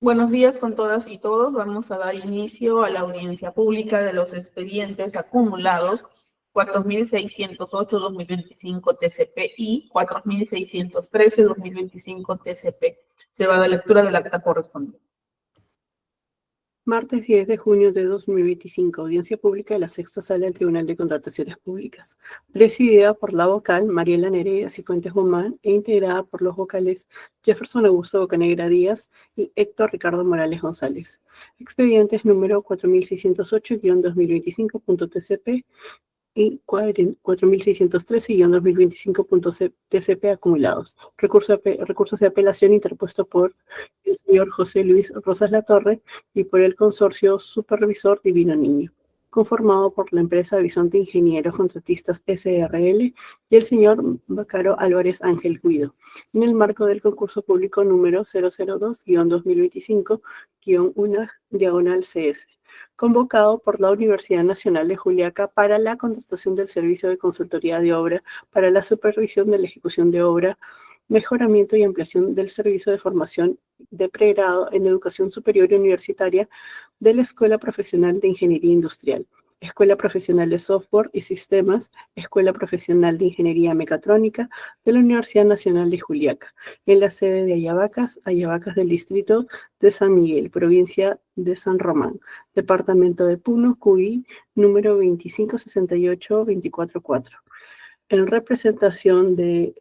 Buenos días con todas y todos. Vamos a dar inicio a la audiencia pública de los expedientes acumulados 4.608-2025 TCP y 4.613-2025 TCP. Se va a dar lectura del acta correspondiente. Martes 10 de junio de 2025, audiencia pública de la Sexta Sala del Tribunal de Contrataciones Públicas, presidida por la vocal Mariela Nereida Cifuentes Guzmán e integrada por los vocales Jefferson Augusto Bocanegra Díaz y Héctor Ricardo Morales González. Expedientes número 4613-2025.tcp y 4613-2025.tcp acumulados. Recursos de apelación interpuesto por el señor José Luis Rosas Latorre y por el consorcio Supervisor Divino Niño, conformado por la empresa Bisonte Ingenieros Contratistas S.R.L. y el señor Bacaro Álvarez Ángel Guido, en el marco del concurso público número 002-2025-1/CS, convocado por la Universidad Nacional de Juliaca para la contratación del servicio de consultoría de obra para la supervisión de la ejecución de obra, mejoramiento y ampliación del servicio de formación de pregrado en educación superior y universitaria de la Escuela Profesional de Ingeniería Industrial, Escuela Profesional de Software y Sistemas, Escuela Profesional de Ingeniería Mecatrónica de la Universidad Nacional de Juliaca, en la sede de Ayavacas del distrito de San Miguel, provincia de San Román, departamento de Puno, CUI, número 2568244. En representación del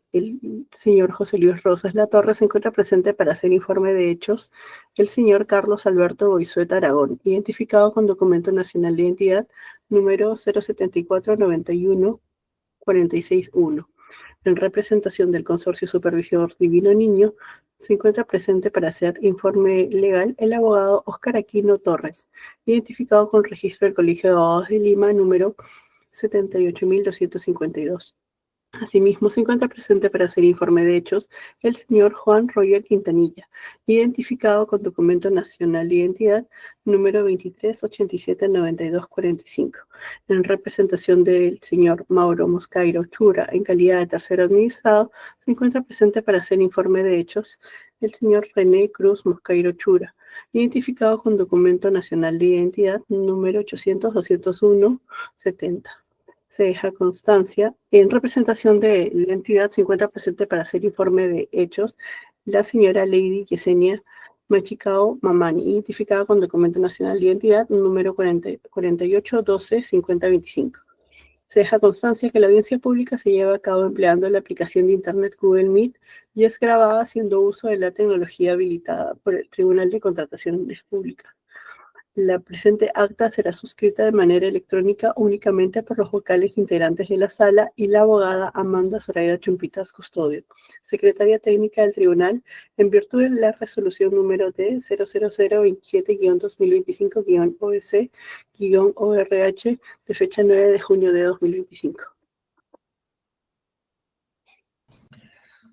señor José Luis Rosas Latorre se encuentra presente para hacer informe de hechos el señor Carlos Alberto Goizueta Aragón, identificado con documento nacional de identidad número 074-91-461. En representación del consorcio Supervisor Divino Niño se encuentra presente para hacer informe legal el abogado Óscar Aquino Torres, identificado con registro del Colegio de Abogados de Lima número 78.252. Asimismo, se encuentra presente para hacer informe de hechos el señor Juan Roger Quintanilla, identificado con documento nacional de identidad número 23879245, en representación del señor Mauro Moscairo Chura, en calidad de tercero administrado, se encuentra presente para hacer informe de hechos el señor René Cruz Moscairo Chura, identificado con documento nacional de identidad número 800-201-70. Se deja constancia. En representación de la entidad se encuentra presente para hacer informe de hechos la señora Lady Yesenia Machicao Mamani, identificada con documento nacional de identidad número 4812-5025. Se deja constancia que la audiencia pública se lleva a cabo empleando la aplicación de Internet Google Meet y es grabada haciendo uso de la tecnología habilitada por el Tribunal de Contrataciones Públicas. La presente acta será suscrita de manera electrónica únicamente por los vocales integrantes de la sala y la abogada Amanda Zoraida Chumpitas Custodio, secretaria técnica del tribunal, en virtud de la resolución número D 00027-2025-OEC-ORH de fecha 9 de junio de 2025.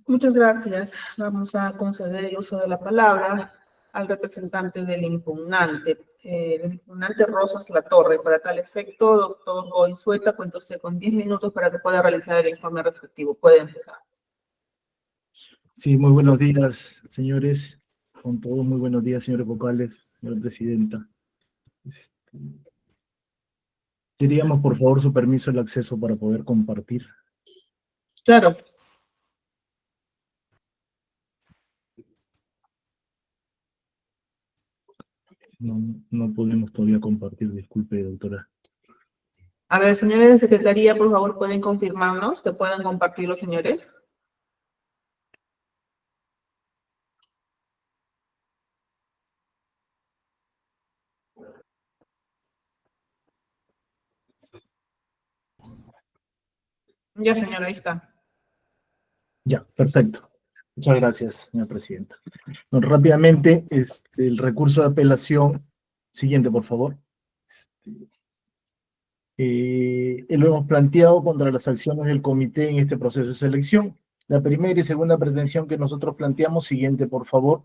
Muchas gracias. Vamos a conceder el uso de la palabra al representante del impugnante. El impugnante Rosas Latorre. Para tal efecto, doctor Goizueta, cuenta usted con 10 minutos para que pueda realizar el informe respectivo. Puede empezar. Sí, muy buenos días, señores. Con todos, muy buenos días, señores vocales, señora presidenta. Queríamos, por favor, su permiso el acceso para poder compartir. Claro. No podemos todavía compartir, disculpe, doctora. A ver, señores de Secretaría, por favor, ¿pueden confirmarnos que puedan compartir los señores? Ya, señora, ahí está. Ya, perfecto. Muchas gracias, señora presidenta. Bueno, rápidamente, el recurso de apelación, siguiente, por favor. Lo hemos planteado contra las acciones del comité en este proceso de selección. La primera y segunda pretensión que nosotros planteamos, siguiente, por favor,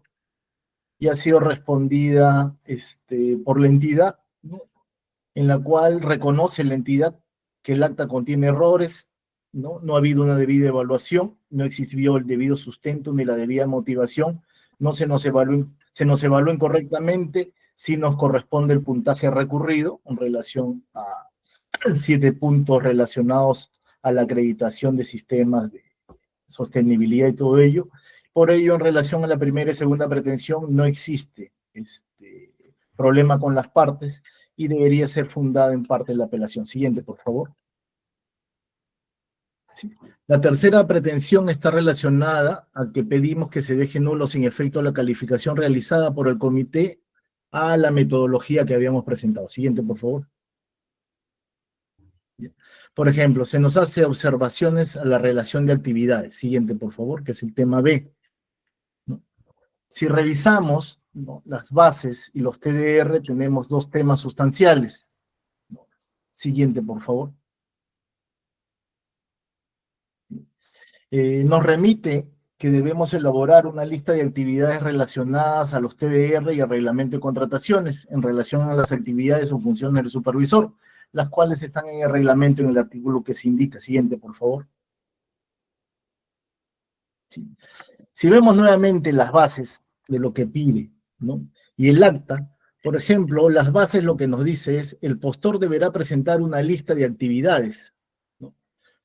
ya ha sido respondida por la entidad, ¿no? En la cual reconoce la entidad que el acta contiene errores, ¿no? No ha habido una debida evaluación, no existió el debido sustento ni la debida motivación, no se nos evaluó se nos evaluó incorrectamente, sí nos corresponde el puntaje recurrido en relación a 7 puntos relacionados a la acreditación de sistemas de sostenibilidad y todo ello. Por ello, en relación a la primera y segunda pretensión, no existe problema con las partes y debería ser fundada en parte la apelación. Siguiente, por favor. Sí. La tercera pretensión está relacionada a que pedimos que se deje nulo sin efecto la calificación realizada por el comité a la metodología que habíamos presentado. Siguiente, por favor. Por ejemplo, se nos hace observaciones a la relación de actividades. Siguiente, por favor, que es el tema B. ¿No? Si revisamos, ¿no?, las bases y los TDR, tenemos 2 temas sustanciales. ¿No? Siguiente, por favor. Nos remite que debemos elaborar una lista de actividades relacionadas a los TDR y al reglamento de contrataciones en relación a las actividades o funciones del supervisor, las cuales están en el reglamento en el artículo que se indica. Siguiente, por favor. Sí. Si vemos nuevamente las bases de lo que pide, ¿no?, y el acta, por ejemplo, las bases lo que nos dice es: el postor deberá presentar una lista de actividades, ¿no?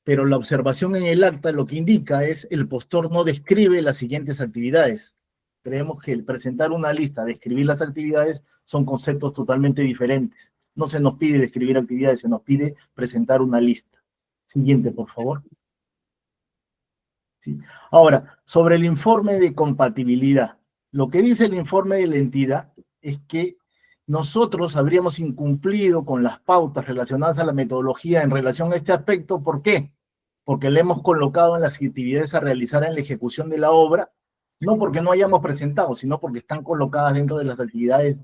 Pero la observación en el acta lo que indica es: el postor no describe las siguientes actividades. Creemos que el presentar una lista, describir las actividades, son conceptos totalmente diferentes. No se nos pide describir actividades, se nos pide presentar una lista. Siguiente, por favor. Sí. Ahora, sobre el informe de compatibilidad. Lo que dice el informe de la entidad es que nosotros habríamos incumplido con las pautas relacionadas a la metodología en relación a este aspecto. ¿Por qué? Porque le hemos colocado en las actividades a realizar en la ejecución de la obra, no porque no hayamos presentado, sino porque están colocadas dentro de las actividades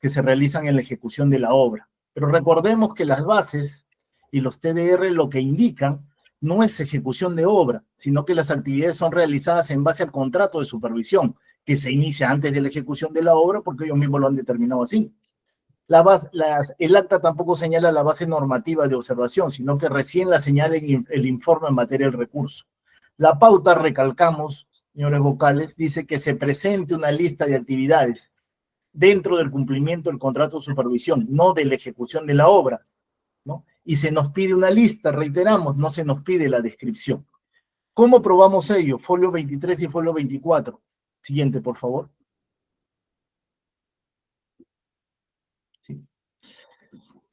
que se realizan en la ejecución de la obra. Pero recordemos que las bases y los TDR lo que indican no es ejecución de obra, sino que las actividades son realizadas en base al contrato de supervisión, que se inicia antes de la ejecución de la obra, porque ellos mismos lo han determinado así. El acta tampoco señala la base normativa de observación, sino que recién la señala en el informe en materia del recurso. La pauta, recalcamos, señores vocales, dice que se presente una lista de actividades dentro del cumplimiento del contrato de supervisión, no de la ejecución de la obra, ¿no? Y se nos pide una lista, reiteramos, no se nos pide la descripción. ¿Cómo probamos ello? Folio 23 y folio 24. Siguiente, por favor. Sí.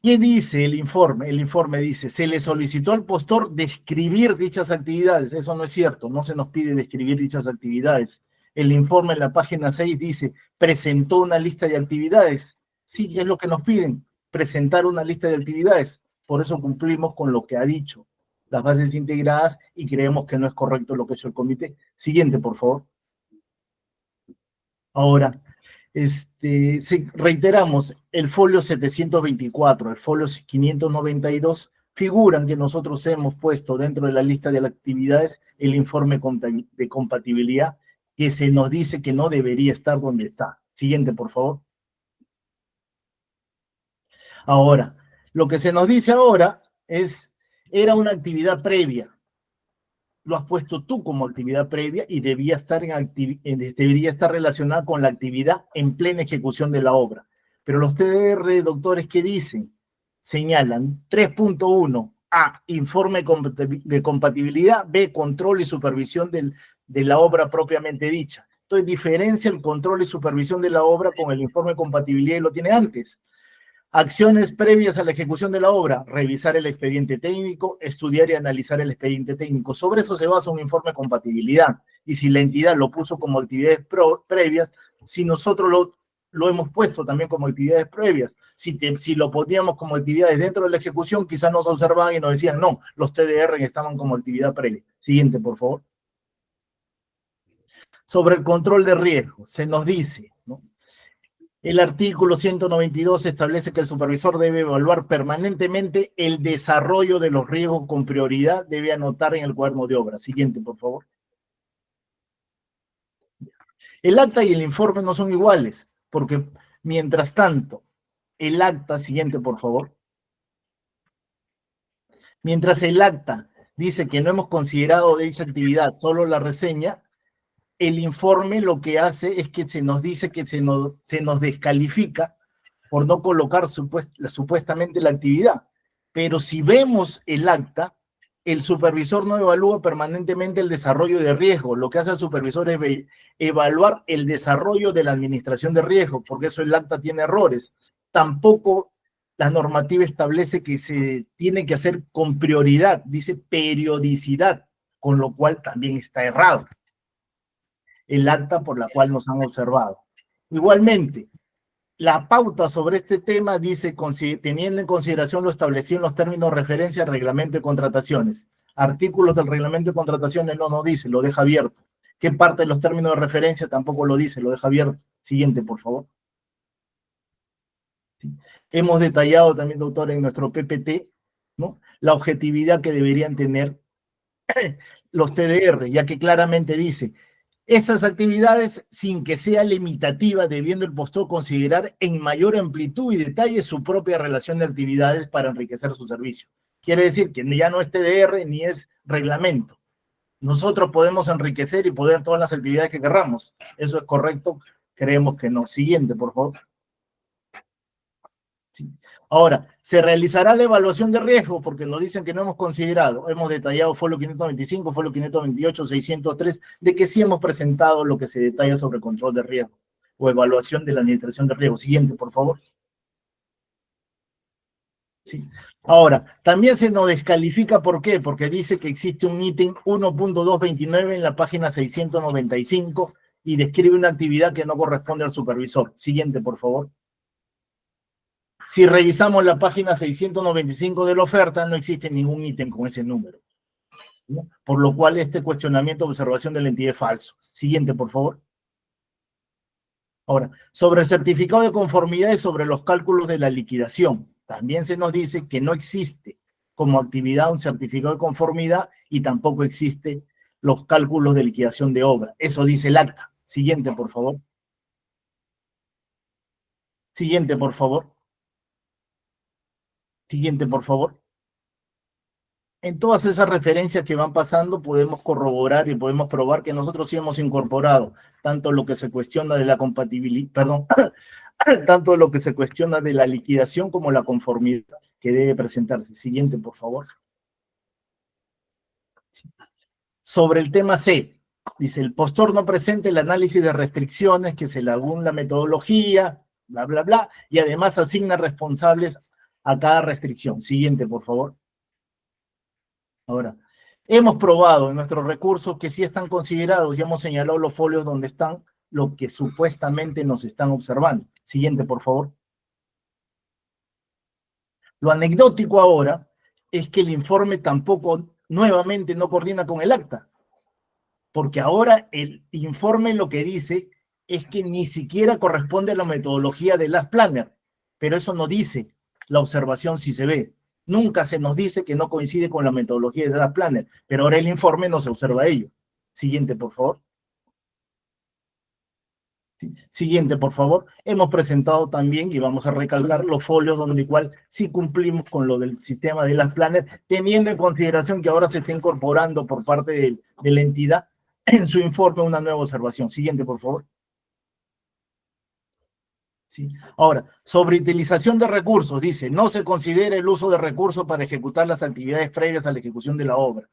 ¿Qué dice el informe? El informe dice: se le solicitó al postor describir dichas actividades. Eso no es cierto, no se nos pide describir dichas actividades. El informe en la página 6 dice: presentó una lista de actividades. Sí, es lo que nos piden, presentar una lista de actividades. Por eso cumplimos con lo que ha dicho las bases integradas y creemos que no es correcto lo que ha hecho el comité. Siguiente, por favor. Ahora, reiteramos, el folio 724, el folio 592, figuran que nosotros hemos puesto dentro de la lista de las actividades el informe de compatibilidad, que se nos dice que no debería estar donde está. Siguiente, por favor. Ahora, lo que se nos dice ahora es: era una actividad previa. Lo has puesto tú como actividad previa y debería estar relacionada con la actividad en plena ejecución de la obra. Pero los TDR, doctores, ¿qué dicen? Señalan 3.1, A, informe de compatibilidad, B, control y supervisión de la obra propiamente dicha. Entonces, diferencia el control y supervisión de la obra con el informe de compatibilidad y lo tiene antes. Acciones previas a la ejecución de la obra: revisar el expediente técnico, estudiar y analizar el expediente técnico. Sobre eso se basa un informe de compatibilidad. Y si la entidad lo puso como actividades previas, si nosotros lo hemos puesto también como actividades previas, si lo poníamos como actividades dentro de la ejecución, quizás nos observaban y nos decían: no, los TDR estaban como actividad previa. Siguiente, por favor. Sobre el control de riesgo, se nos dice, ¿no? El artículo 192 establece que el supervisor debe evaluar permanentemente el desarrollo de los riesgos con prioridad, debe anotar en el cuaderno de obra. Siguiente, por favor. El acta y el informe no son iguales, porque mientras tanto, el acta, siguiente, por favor. Mientras el acta dice que no hemos considerado de esa actividad solo la reseña, el informe lo que hace es que se nos dice que se nos descalifica por no colocar supuestamente la actividad. Pero si vemos el acta, el supervisor no evalúa permanentemente el desarrollo de riesgo. Lo que hace el supervisor es evaluar el desarrollo de la administración de riesgo, porque eso el acta tiene errores. Tampoco la normativa establece que se tiene que hacer con prioridad, dice periodicidad, con lo cual también está errado el acta por la cual nos han observado. Igualmente, la pauta sobre este tema dice, teniendo en consideración lo establecido en los términos de referencia al reglamento de contrataciones. Artículos del reglamento de contrataciones no dice, lo deja abierto. ¿Qué parte de los términos de referencia tampoco lo dice, lo deja abierto? Siguiente, por favor. Sí. Hemos detallado también, doctor, en nuestro PPT, ¿no?, la objetividad que deberían tener los TDR, ya que claramente dice, esas actividades, sin que sea limitativa, debiendo el postor considerar en mayor amplitud y detalle su propia relación de actividades para enriquecer su servicio. Quiere decir que ya no es TDR ni es reglamento. Nosotros podemos enriquecer y poder todas las actividades que querramos. ¿Eso es correcto? Creemos que no. Siguiente, por favor. Sí. Ahora, se realizará la evaluación de riesgo, porque nos dicen que no hemos considerado. Hemos detallado folio 525, folio 528, 603, de que sí hemos presentado lo que se detalla sobre control de riesgo o evaluación de la administración de riesgo. Siguiente, por favor. Sí. Ahora, también se nos descalifica, ¿por qué? Porque dice que existe un ítem 1.229 en la página 695 y describe una actividad que no corresponde al supervisor. Siguiente, por favor. Si revisamos la página 695 de la oferta, no existe ningún ítem con ese número, ¿no? Por lo cual este cuestionamiento de observación de la entidad es falso. Siguiente, por favor. Ahora, sobre el certificado de conformidad y sobre los cálculos de la liquidación, también se nos dice que no existe como actividad un certificado de conformidad y tampoco existe los cálculos de liquidación de obra. Eso dice el acta. Siguiente, por favor. Siguiente, por favor. Siguiente, por favor. En todas esas referencias que van pasando podemos corroborar y podemos probar que nosotros sí hemos incorporado tanto lo que se cuestiona de la compatibilidad, perdón, tanto lo que se cuestiona de la liquidación como la conformidad que debe presentarse. Siguiente, por favor. Sobre el tema C, dice, el postor no presenta el análisis de restricciones que se según la metodología, bla, bla, bla, y además asigna responsables a cada restricción. Siguiente, por favor. Ahora, hemos probado en nuestros recursos que sí están considerados, ya hemos señalado los folios donde están, lo que supuestamente nos están observando. Siguiente, por favor. Lo anecdótico ahora es que el informe tampoco, nuevamente, no coordina con el acta, porque ahora el informe lo que dice es que ni siquiera corresponde a la metodología de las planner, pero eso no dice la observación si se ve. Nunca se nos dice que no coincide con la metodología de las planner, pero ahora el informe no se observa ello. Siguiente, por favor. Siguiente, por favor. Hemos presentado también, y vamos a recalcar, los folios donde igual sí cumplimos con lo del sistema de las planes, teniendo en consideración que ahora se está incorporando por parte de la entidad en su informe una nueva observación. Siguiente, por favor. Sí. Ahora, sobre utilización de recursos, dice, no se considera el uso de recursos para ejecutar las actividades previas a la ejecución de la obra.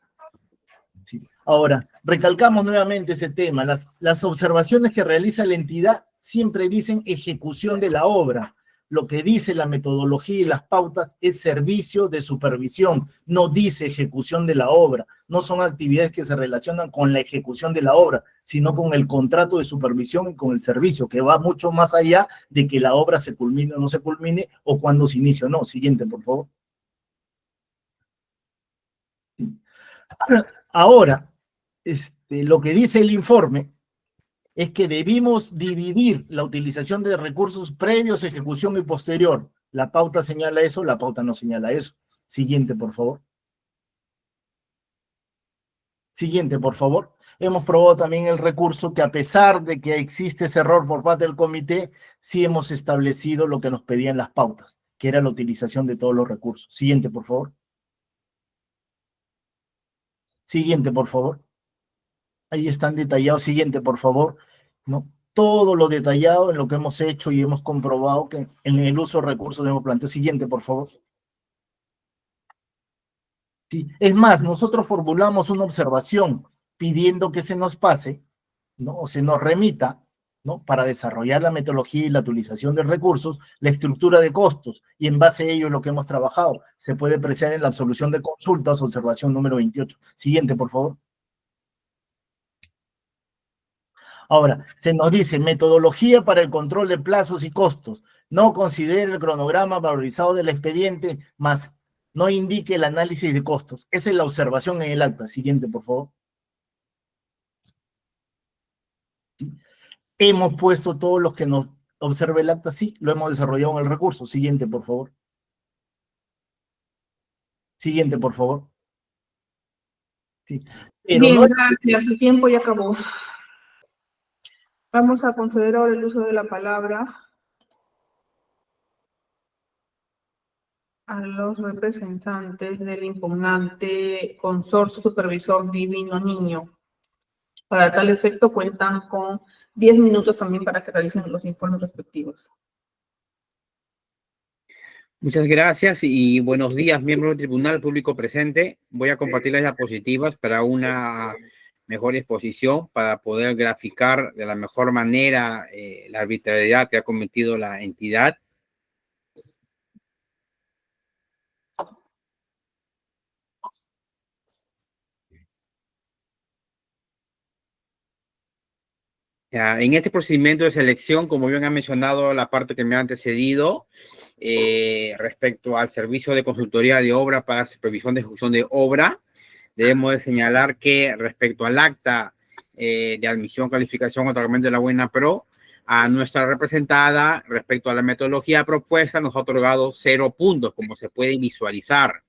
Sí. Ahora, recalcamos nuevamente este tema. Las observaciones que realiza la entidad siempre dicen ejecución de la obra. Lo que dice la metodología y las pautas es servicio de supervisión, no dice ejecución de la obra. No son actividades que se relacionan con la ejecución de la obra, sino con el contrato de supervisión y con el servicio, que va mucho más allá de que la obra se culmine o no se culmine, o cuando se inicia o no. Siguiente, por favor. Ahora, lo que dice el informe es que debimos dividir la utilización de recursos previos, ejecución y posterior. La pauta señala eso, la pauta no señala eso. Siguiente, por favor. Siguiente, por favor. Hemos probado también el recurso que a pesar de que existe ese error por parte del comité, sí hemos establecido lo que nos pedían las pautas, que era la utilización de todos los recursos. Siguiente, por favor. Siguiente, por favor. Ahí están detallados. Siguiente, por favor, ¿no? Todo lo detallado en lo que hemos hecho y hemos comprobado que en el uso de recursos hemos planteado. Siguiente, por favor. Sí. Es más, nosotros formulamos una observación pidiendo que se nos pase, ¿no? O se nos remita, ¿no? Para desarrollar la metodología y la utilización de recursos, la estructura de costos, y en base a ello lo que hemos trabajado. Se puede apreciar en la absolución de consultas, observación número 28. Siguiente, por favor. Ahora, se nos dice metodología para el control de plazos y costos. No considere el cronograma valorizado del expediente, más no indique el análisis de costos. Esa es la observación en el acta. Siguiente, por favor. Hemos puesto todos los que nos observe el acta, sí, lo hemos desarrollado en el recurso. Siguiente, por favor. Siguiente, por favor. Sí. Pero Bien, no... gracias. El tiempo ya acabó. Vamos a conceder ahora el uso de la palabra a los representantes del impugnante consorcio supervisor Divino Niño. Para tal efecto cuentan con 10 minutos también para que realicen los informes respectivos. Muchas gracias y buenos días, miembros del tribunal, público presente. Voy a compartir las diapositivas para una mejor exposición, para poder graficar de la mejor manera la arbitrariedad que ha cometido la entidad. En este procedimiento de selección, como bien ha mencionado la parte que me ha antecedido, respecto al servicio de consultoría de obra para supervisión de ejecución de obra, debemos de señalar que respecto al acta de admisión, calificación, otorgamiento de la buena pro, a nuestra representada, respecto a la metodología propuesta, nos ha otorgado 0 puntos, como se puede visualizar.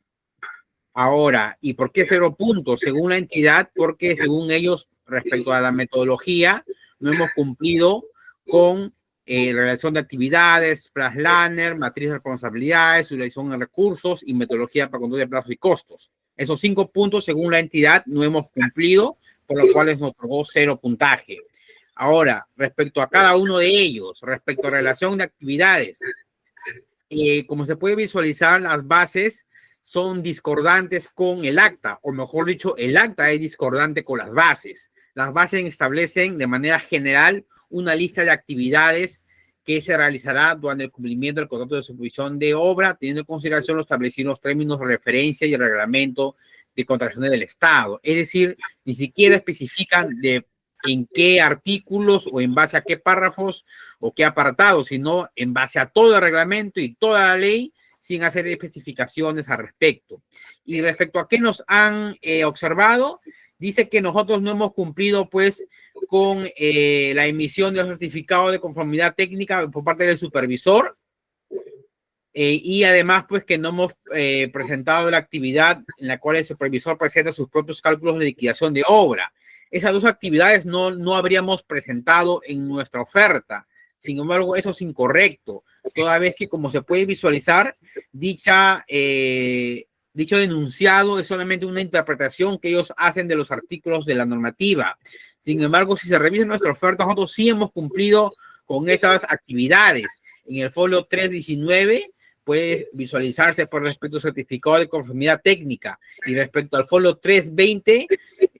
Ahora, ¿y por qué 0 puntos? Según la entidad, porque según ellos, respecto a la metodología, no hemos cumplido con la relación de actividades, Planner, matriz de responsabilidades, utilización de recursos y metodología para control de plazos y costos. Esos 5 puntos, según la entidad, no hemos cumplido, por lo cual nos otorgó 0 puntaje. Ahora, respecto a cada uno de ellos, respecto a relación de actividades, como se puede visualizar, las bases son discordantes con el acta, o mejor dicho, el acta es discordante con las bases. Las bases establecen de manera general una lista de actividades que se realizará durante el cumplimiento del contrato de supervisión de obra, teniendo en consideración los establecidos los términos de referencia y el reglamento de contrataciones del Estado. Es decir, ni siquiera especifican de en qué artículos o en base a qué párrafos o qué apartados, sino en base a todo el reglamento y toda la ley, sin hacer especificaciones al respecto. Y respecto a qué nos han observado, dice que nosotros no hemos cumplido pues con la emisión del certificado de conformidad técnica por parte del supervisor y además pues que no hemos presentado la actividad en la cual el supervisor presenta sus propios cálculos de liquidación de obra. Esas 2 actividades no habríamos presentado en nuestra oferta. Sin embargo, eso es incorrecto, toda vez que, como se puede visualizar, dicho denunciado es solamente una interpretación que ellos hacen de los artículos de la normativa. Sin embargo, si se revisa nuestra oferta, nosotros sí hemos cumplido con esas actividades. En el folio 319 puede visualizarse por respecto al certificado de conformidad técnica, y respecto al folio 320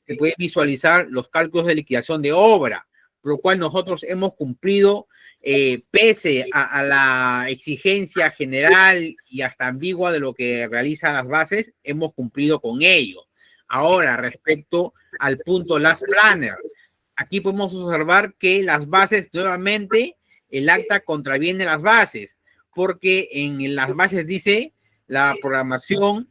se puede visualizar los cálculos de liquidación de obra, por lo cual nosotros hemos cumplido pese a la exigencia general y hasta ambigua de lo que realizan las bases, hemos cumplido con ello. Ahora, respecto al punto Last Planner, aquí podemos observar que las bases, nuevamente, el acta contraviene las bases, porque en las bases dice la programación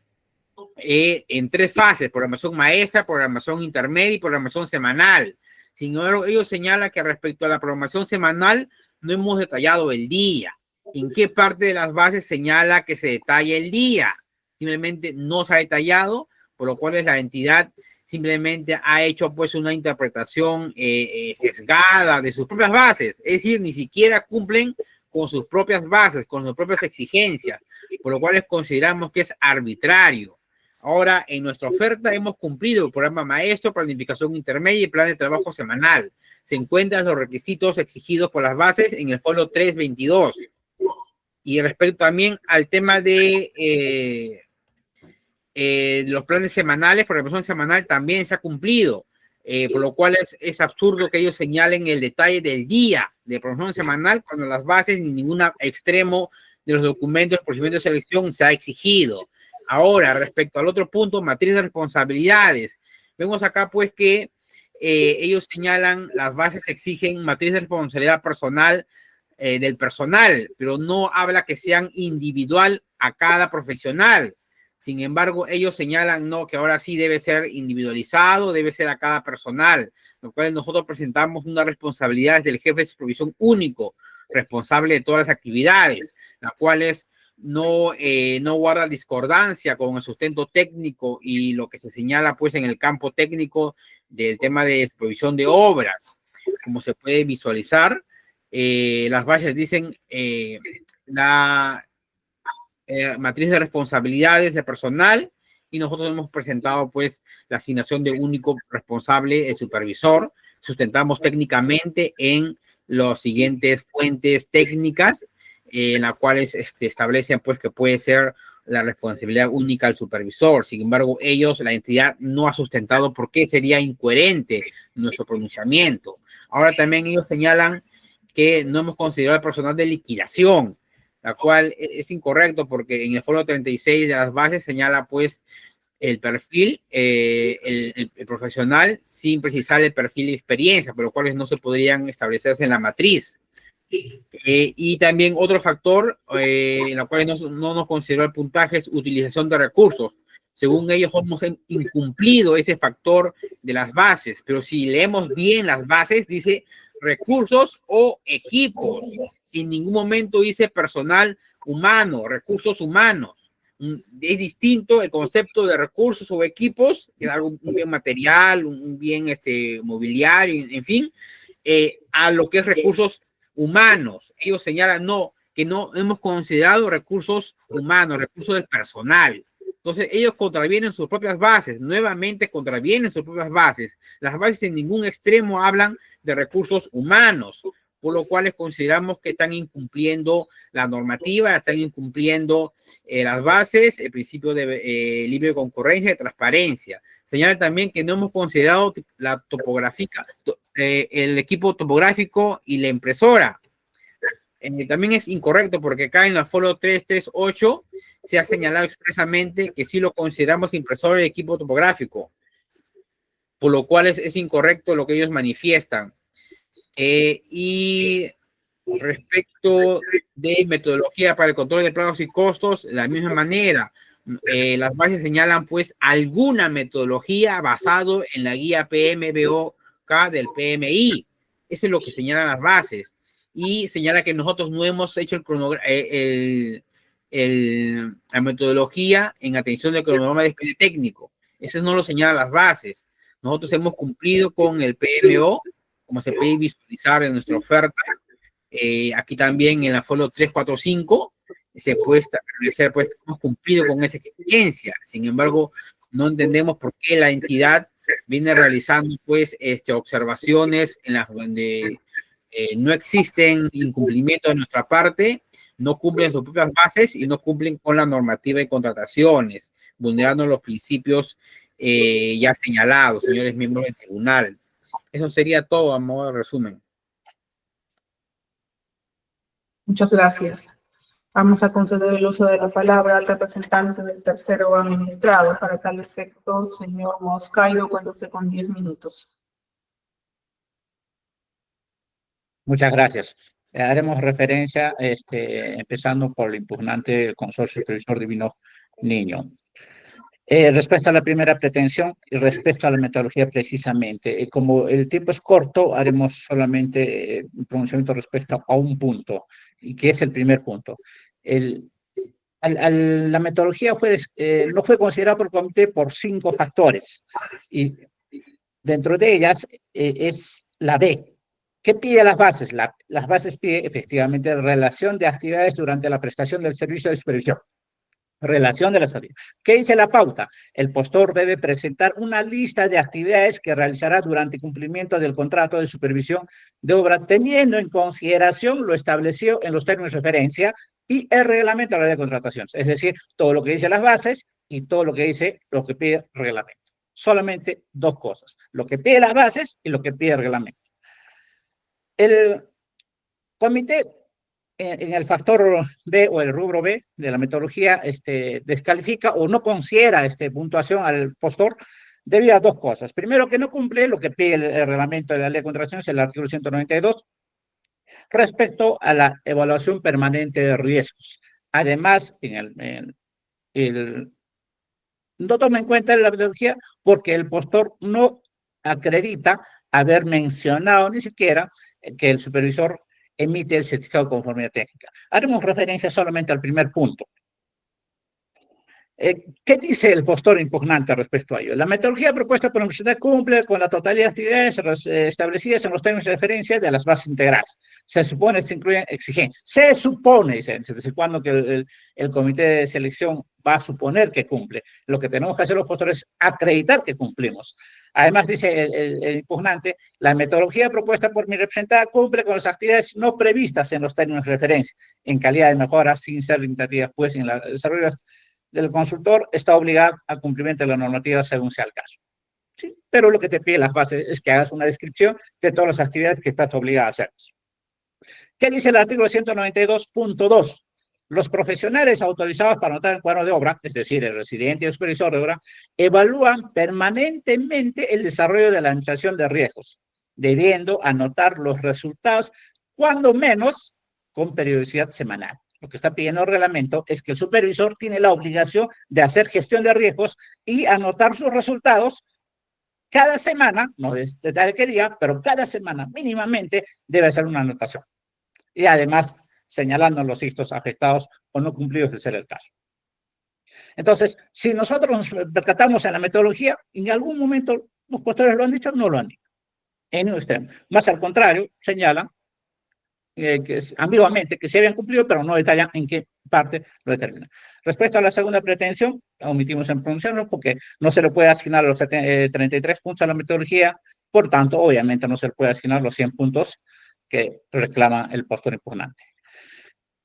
en 3 fases, programación maestra, programación intermedia y programación semanal. Sin embargo, ellos señalan que respecto a la programación semanal, no hemos detallado el día. ¿En qué parte de las bases señala que se detalla el día? Simplemente no se ha detallado, por lo cual la entidad simplemente ha hecho pues una interpretación sesgada de sus propias bases. Es decir, ni siquiera cumplen con sus propias bases, con sus propias exigencias, por lo cual consideramos que es arbitrario. Ahora, en nuestra oferta hemos cumplido el programa maestro, planificación intermedia y plan de trabajo semanal. Se encuentran los requisitos exigidos por las bases en el folio 322. Y respecto también al tema de los planes semanales, por la programación semanal también se ha cumplido, por lo cual es absurdo que ellos señalen el detalle del día de programación semanal cuando las bases ni ningún extremo de los documentos de procedimiento de selección se ha exigido. Ahora, respecto al otro punto, matriz de responsabilidades, vemos acá pues que ellos señalan, las bases exigen matriz de responsabilidad personal del personal, pero no habla que sean individual a cada profesional. Sin embargo, ellos señalan no, que ahora sí debe ser individualizado, debe ser a cada personal, lo cual nosotros presentamos unas responsabilidades del jefe de supervisión único, responsable de todas las actividades, las cuales no guarda discordancia con el sustento técnico y lo que se señala pues en el campo técnico del tema de supervisión de obras. Como se puede visualizar, las bases dicen la matriz de responsabilidades de personal y nosotros hemos presentado pues la asignación de único responsable, el supervisor. Sustentamos técnicamente en las siguientes fuentes técnicas en las cuales establecen pues que puede ser la responsabilidad única al supervisor. Sin embargo, la entidad no ha sustentado por qué sería incoherente nuestro pronunciamiento. Ahora también ellos señalan que no hemos considerado el personal de liquidación, la cual es incorrecto porque en el foro 36 de las bases señala pues el perfil, el profesional sin precisar el perfil y experiencia, por lo cual no se podrían establecerse en la matriz. Y también otro factor en la cual no nos consideró el puntaje es utilización de recursos. Según ellos hemos incumplido ese factor de las bases, pero si leemos bien las bases dice recursos o equipos. En ningún momento dice personal humano, recursos humanos. Es distinto el concepto de recursos o equipos, que es algo, un bien material, un bien mobiliario, en fin, a lo que es recursos humanos. Ellos señalan que no hemos considerado recursos humanos, recursos del personal. Entonces ellos contravienen sus propias bases, nuevamente contravienen sus propias bases. Las bases en ningún extremo hablan de recursos humanos, por lo cual consideramos que están incumpliendo la normativa, están incumpliendo las bases, el principio de libre concurrencia y transparencia. Señala también que no hemos considerado la topográfica, el equipo topográfico y la impresora. También es incorrecto porque acá en la folio 338 se ha señalado expresamente que sí lo consideramos impresora y equipo topográfico, por lo cual es incorrecto lo que ellos manifiestan. Y respecto de metodología para el control de plazos y costos, de la misma manera, las bases señalan pues alguna metodología basado en la guía PMBOK del PMI. Eso es lo que señalan las bases. Y señala que nosotros no hemos hecho la metodología en atención del cronograma de expediente técnico. Eso no lo señalan las bases. Nosotros hemos cumplido con el PMO, como se puede visualizar en nuestra oferta. Aquí también en la folio 345 se puede establecer pues que hemos cumplido con esa exigencia. Sin embargo, no entendemos por qué la entidad viene realizando pues observaciones en las donde no existen incumplimientos de nuestra parte, no cumplen sus propias bases y no cumplen con la normativa de contrataciones, vulnerando los principios ya señalados, señores miembros del tribunal. Eso sería todo a modo de resumen. Muchas gracias. Vamos a conceder el uso de la palabra al representante del tercero administrado. Para tal efecto, señor Moscairo, cuando esté con 10 minutos. Muchas gracias. Haremos referencia, empezando por el impugnante Consorcio Supervisor Divino Niño. Respecto a la primera pretensión y respecto a la metodología precisamente, como el tiempo es corto, haremos solamente un pronunciamiento respecto a un punto, y que es el primer punto. La metodología no fue considerada por el comité por 5 factores, y dentro de ellas es la B. ¿Qué pide las bases? Las bases piden efectivamente relación de actividades durante la prestación del servicio de supervisión. Relación de las actividades. ¿Qué dice la pauta? El postor debe presentar una lista de actividades que realizará durante cumplimiento del contrato de supervisión de obra, teniendo en consideración lo establecido en los términos de referencia y el reglamento de la ley de contrataciones. Es decir, todo lo que dice las bases y todo lo que dice lo que pide el reglamento. Solamente dos cosas, lo que pide las bases y lo que pide el reglamento. El comité en el factor B o el rubro B de la metodología descalifica o no considera puntuación al postor debido a dos cosas. Primero, que no cumple lo que pide el reglamento de la ley de contrataciones, el artículo 192, respecto a la evaluación permanente de riesgos. Además, no toma en cuenta la metodología porque el postor no acredita haber mencionado ni siquiera que el supervisor emite el certificado de conformidad técnica. Haremos referencia solamente al primer punto. ¿Qué dice el postor impugnante respecto a ello? La metodología propuesta por la universidad cumple con la totalidad de actividades establecidas en los términos de referencia de las bases integrales. Se supone que se incluyen exigencias. Se supone, dice, desde cuando que el comité de selección va a suponer que cumple. Lo que tenemos que hacer los postores es acreditar que cumplimos. Además, dice el impugnante, la metodología propuesta por mi representada cumple con las actividades no previstas en los términos de referencia, en calidad de mejora, sin ser limitativas, pues en el desarrollo del consultor está obligado al cumplimiento de la normativa según sea el caso. ¿Sí? Pero lo que te pide las bases es que hagas una descripción de todas las actividades que estás obligado a hacer. ¿Qué dice el artículo 192.2? Los profesionales autorizados para anotar el cuadro de obra, es decir, el residente y el supervisor de obra, evalúan permanentemente el desarrollo de la administración de riesgos, debiendo anotar los resultados, cuando menos, con periodicidad semanal. Lo que está pidiendo el reglamento es que el supervisor tiene la obligación de hacer gestión de riesgos y anotar sus resultados cada semana, no desde qué día, pero cada semana mínimamente debe hacer una anotación. Y además señalando los hitos afectados o no cumplidos de ser el caso. Entonces, si nosotros nos percatamos en la metodología, en algún momento los postores lo han dicho, no lo han dicho. En un extremo. Más al contrario, señalan que ambiguamente que se habían cumplido, pero no detallan en qué parte lo determinan. Respecto a la segunda pretensión, omitimos en pronunciarlo porque no se le puede asignar los 33 puntos a la metodología, por tanto, obviamente no se le puede asignar los 100 puntos que reclama el postor impugnante.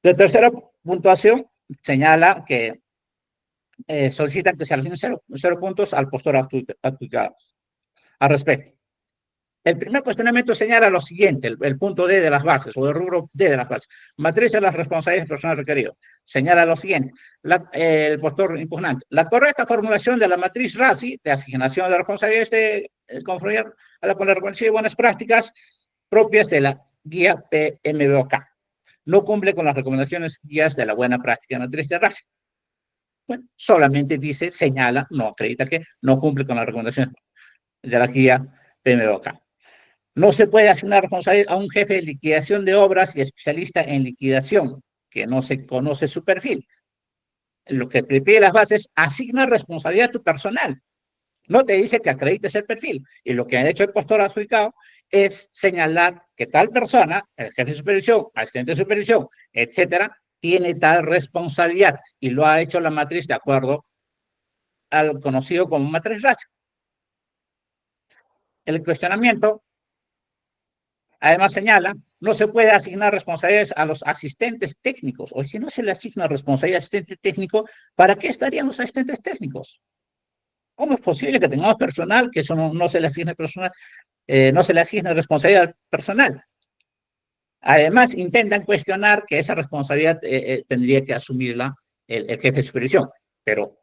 La tercera puntuación señala que solicitan que se le asignen 0 puntos al postor adjudicado. Al respecto, el primer cuestionamiento señala lo siguiente, el punto D de las bases, o el rubro D de las bases. Matriz de las responsabilidades personales requeridas. Señala lo siguiente, el postor impugnante. La correcta formulación de la matriz RACI, de asignación de responsabilidades de conformidad con la recomendación de buenas prácticas propias de la guía PMBOK. No cumple con las recomendaciones guías de la buena práctica de matriz de RACI. Bueno, solamente dice, señala, no acredita que no cumple con las recomendaciones de la guía PMBOK. No se puede asignar responsabilidad a un jefe de liquidación de obras y especialista en liquidación, que no se conoce su perfil. Lo que te pide las bases, asigna responsabilidad a tu personal. No te dice que acredites el perfil. Y lo que ha hecho el postor adjudicado es señalar que tal persona, el jefe de supervisión, asistente de supervisión, etcétera, tiene tal responsabilidad. Y lo ha hecho la matriz de acuerdo al conocido como matriz RACI. El cuestionamiento además señala, no se puede asignar responsabilidades a los asistentes técnicos. O si no se le asigna responsabilidad al asistente técnico, ¿para qué estarían los asistentes técnicos? ¿Cómo es posible que tengamos personal que eso no se le asigne personal, no se le asigne responsabilidad al personal? Además, intentan cuestionar que esa responsabilidad tendría que asumirla el jefe de supervisión, pero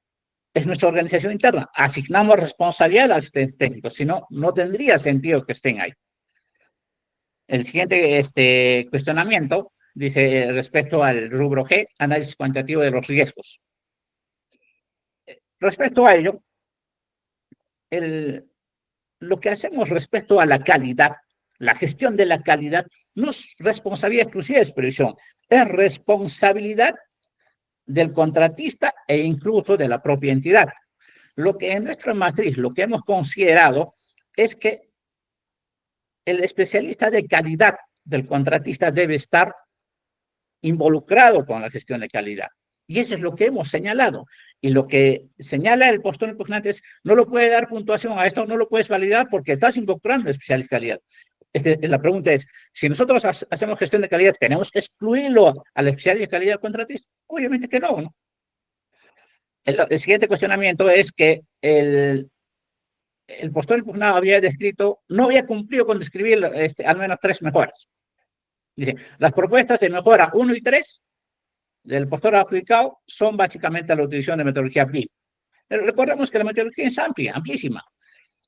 es nuestra organización interna. Asignamos responsabilidad a los asistentes técnicos, si no, no tendría sentido que estén ahí. El siguiente cuestionamiento dice respecto al rubro G, análisis cuantitativo de los riesgos. Respecto a ello, lo que hacemos respecto a la calidad, la gestión de la calidad, no es responsabilidad exclusiva de supervisión, es responsabilidad del contratista e incluso de la propia entidad. Lo que en nuestra matriz, lo que hemos considerado es que el especialista de calidad del contratista debe estar involucrado con la gestión de calidad. Y eso es lo que hemos señalado. Y lo que señala el postor impugnante es, no lo puede dar puntuación a esto, no lo puedes validar porque estás involucrando especial de calidad. La pregunta es, si nosotros hacemos gestión de calidad, ¿tenemos que excluirlo al especial de calidad contratista? Obviamente que no, ¿no? El siguiente cuestionamiento es que el postor impugnado había descrito, no había cumplido con describir al menos 3 mejoras. Dice, las propuestas de mejora 1 y 3 del postor adjudicado son básicamente la utilización de metodología BIM. Pero recordemos que la metodología es amplia, amplísima.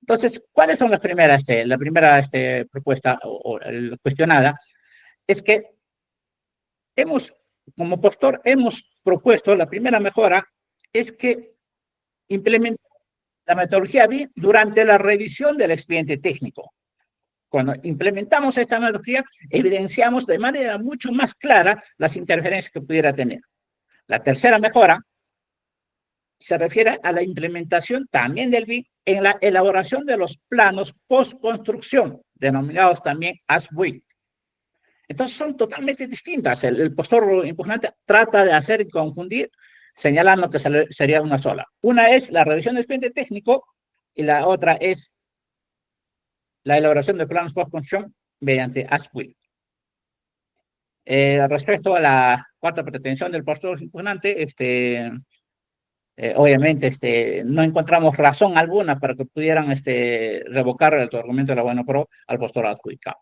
Entonces, ¿cuáles son las primeras? La primera propuesta o cuestionada es que como postor, hemos propuesto, la primera mejora es que implementemos la metodología BIM durante la revisión del expediente técnico. Cuando implementamos esta metodología, evidenciamos de manera mucho más clara las interferencias que pudiera tener. La tercera mejora se refiere a la implementación también del BIM en la elaboración de los planos post-construcción, denominados también as-built. Entonces son totalmente distintas. El postor impugnante trata de hacer y confundir, señalando que sería una sola. Una es la revisión del expediente técnico y la otra es la elaboración de planos post-construcción mediante as-built. Respecto a la cuarta pretensión del postor impugnante, obviamente no encontramos razón alguna para que pudieran revocar el otorgamiento de la buena pro al postor adjudicado.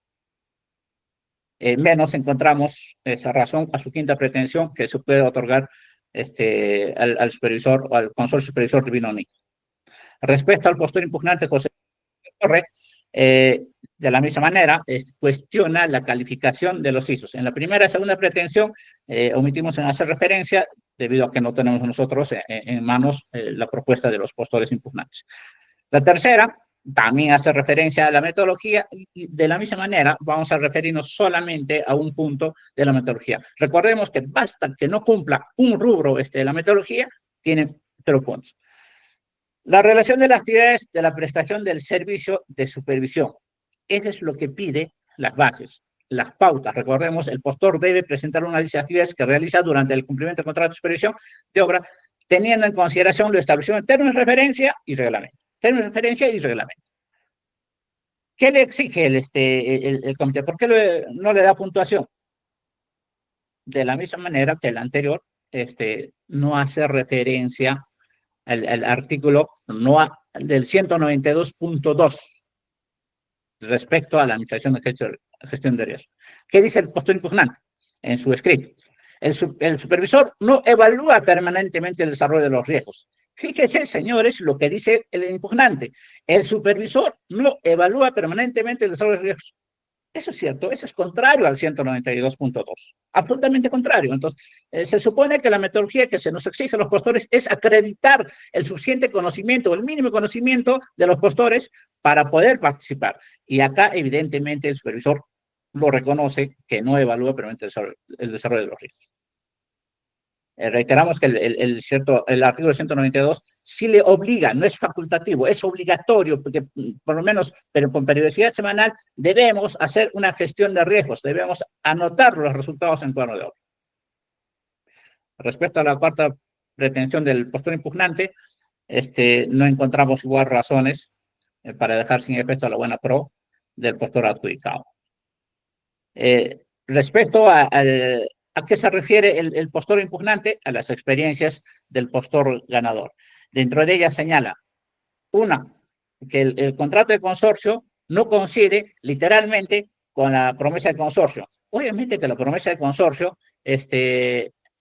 Menos encontramos esa razón a su quinta pretensión que se puede otorgar al supervisor o al consorcio supervisor divino niño. Respecto al postor impugnante José Torre, de la misma manera, cuestiona la calificación de los ISOs. En la primera y segunda pretensión omitimos en hacer referencia debido a que no tenemos nosotros en manos la propuesta de los postores impugnantes. La tercera también hace referencia a la metodología y de la misma manera vamos a referirnos solamente a un punto de la metodología. Recordemos que basta que no cumpla un rubro de la metodología, tiene 0 puntos. La relación de las actividades de la prestación del servicio de supervisión. Eso es lo que pide las bases, las pautas. Recordemos, el postor debe presentar una lista de actividades que realiza durante el cumplimiento del contrato de supervisión de obra, teniendo en consideración lo establecido en términos de referencia y reglamento. Términos de referencia y reglamento. ¿Qué le exige el comité? ¿Por qué no le da puntuación? De la misma manera que el anterior no hace referencia al artículo del 192.2 respecto a la administración de gestión de riesgos. ¿Qué dice el postor impugnante en su escrito? El supervisor no evalúa permanentemente el desarrollo de los riesgos. Fíjense, señores, lo que dice el impugnante. El supervisor no evalúa permanentemente el desarrollo de los riesgos. Eso es cierto, eso es contrario al 192.2. Absolutamente contrario. Entonces, se supone que la metodología que se nos exige a los postores es acreditar el suficiente conocimiento, el mínimo conocimiento de los postores para poder participar. Y acá, evidentemente, el supervisor lo reconoce que no evalúa permanentemente el desarrollo de los riesgos. Reiteramos que el artículo 192 sí le obliga, no es facultativo, es obligatorio, porque por lo menos, pero con periodicidad semanal, debemos hacer una gestión de riesgos, debemos anotar los resultados en cuaderno de obra. Respecto a la cuarta pretensión del postor impugnante, no encontramos igual razones para dejar sin efecto la buena pro del postor adjudicado. Respecto ¿a qué se refiere el postor impugnante? A las experiencias del postor ganador. Dentro de ellas señala, una, que el contrato de consorcio no coincide literalmente con la promesa de consorcio. Obviamente que la promesa de consorcio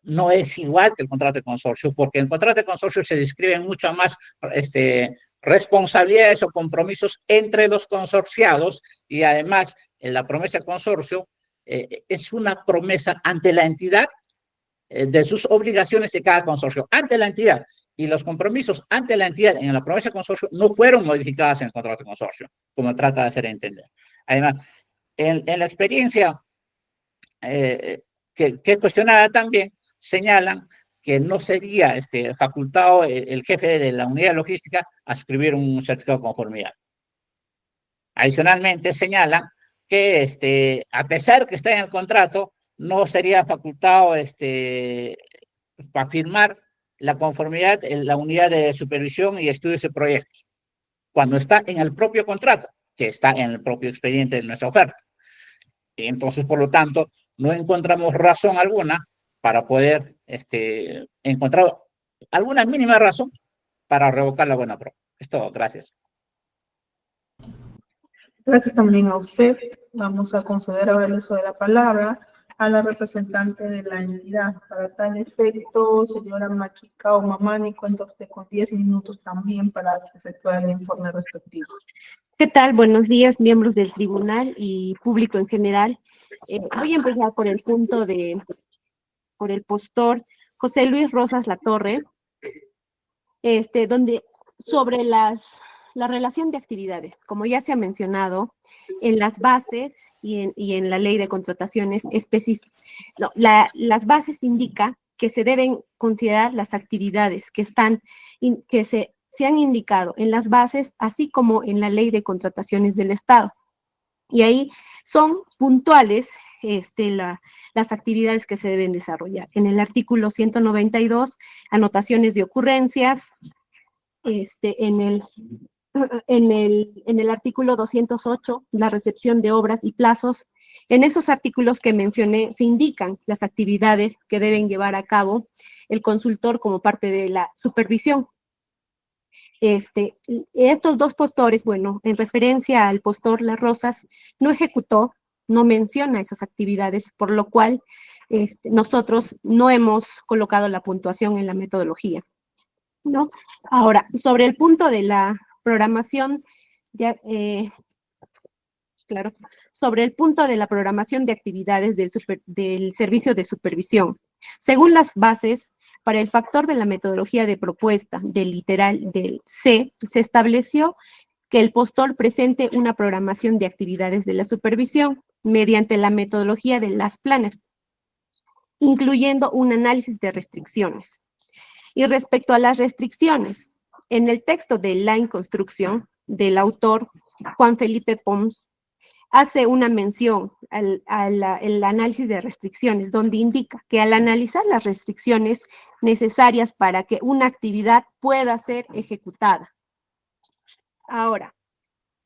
no es igual que el contrato de consorcio, porque en el contrato de consorcio se describen mucho más responsabilidades o compromisos entre los consorciados y además en la promesa de consorcio es una promesa ante la entidad de sus obligaciones de cada consorcio, ante la entidad. Y los compromisos ante la entidad en la promesa de consorcio no fueron modificadas en el contrato de consorcio, como trata de hacer entender. Además, en la experiencia que es cuestionada también, señalan que no sería facultado el jefe de la unidad logística a escribir un certificado de conformidad. Adicionalmente, señalan que a pesar que está en el contrato, no sería facultado para firmar la conformidad en la unidad de supervisión y estudios de proyectos, cuando está en el propio contrato, que está en el propio expediente de nuestra oferta. Y entonces, por lo tanto, no encontramos razón alguna para poder encontrar alguna mínima razón para revocar la buena prueba. Es todo, gracias. Gracias también a usted. Vamos a conceder ahora el uso de la palabra a la representante de la entidad. Para tal efecto, señora Machicao Mamani, cuenta usted con 10 minutos también para efectuar el informe respectivo. ¿Qué tal? Buenos días, miembros del tribunal y público en general. Voy a empezar por el postor José Luis Rosas Latorre, donde sobre la relación de actividades, como ya se ha mencionado, en las bases y en la ley de contrataciones las bases indican que se deben considerar las actividades que se han indicado en las bases, así como en la ley de contrataciones del Estado. Y ahí son puntuales las actividades que se deben desarrollar. En el artículo 192, anotaciones de ocurrencias, en el artículo 208, la recepción de obras y plazos. En esos artículos que mencioné se indican las actividades que deben llevar a cabo el consultor como parte de la supervisión. Estos dos postores, bueno, en referencia al postor Las Rosas, no ejecutó, no menciona esas actividades, por lo cual nosotros no hemos colocado la puntuación en la metodología, ¿no? Ahora, sobre el punto de la programación, sobre el punto de la programación de actividades del servicio de supervisión. Según las bases, para el factor de la metodología de propuesta del literal del C, se estableció que el postor presente una programación de actividades de la supervisión mediante la metodología de Last Planner, incluyendo un análisis de restricciones. Y respecto a las restricciones, en el texto de la inconstrucción del autor Juan Felipe Pons, hace una mención al análisis de restricciones, donde indica que al analizar las restricciones necesarias para que una actividad pueda ser ejecutada. Ahora,